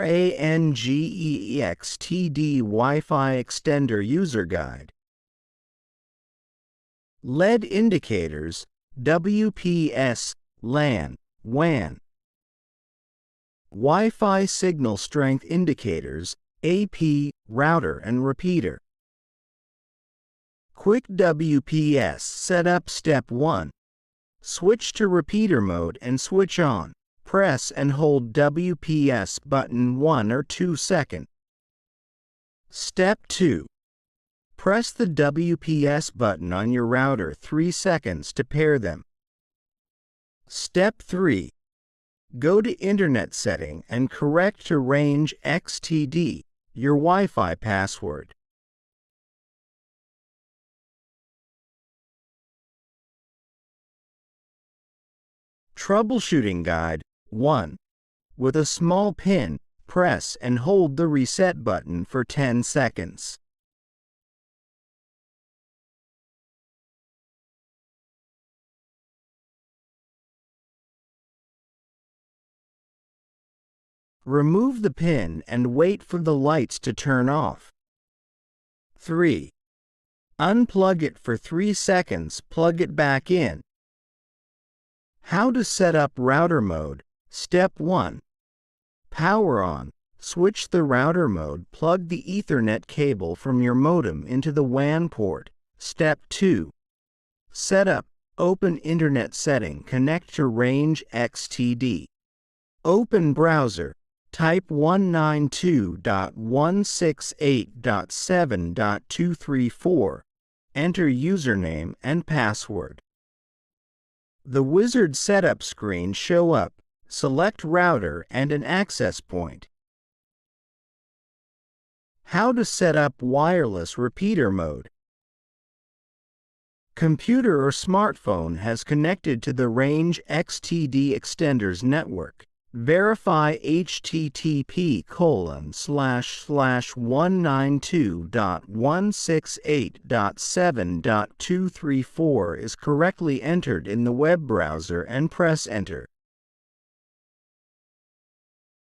RANGEXTD Wi-Fi Extender User Guide. LED indicators, WPS, LAN, WAN. Wi-Fi signal strength indicators, AP, router and repeater. Quick WPS setup step 1. Switch to repeater mode and switch on. Press and hold WPS button 1 or 2 seconds. Step 2. Press the WPS button on your router 3 seconds to pair them. Step 3. Go to Internet setting and correct to RANGEXTD, your Wi-Fi password. Troubleshooting Guide 1. With a small pin, press and hold the reset button for 10 seconds. Remove the pin and wait for the lights to turn off. 3. Unplug it for 3 seconds, plug it back in. How to set up router mode. Step 1. Power on. Switch the router mode. Plug the Ethernet cable from your modem into the WAN port. Step 2. Setup. Open Internet setting. Connect to RANGEXTD. Open browser. Type 192.168.7.234. Enter username and password. The wizard setup screen show up. Select router and an access point. How to set up wireless repeater mode. Computer or smartphone has connected to the RANGEXTD Extenders network. Verify http://192.168.7.234 is correctly entered in the web browser and press enter.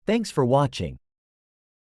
Thanks for watching.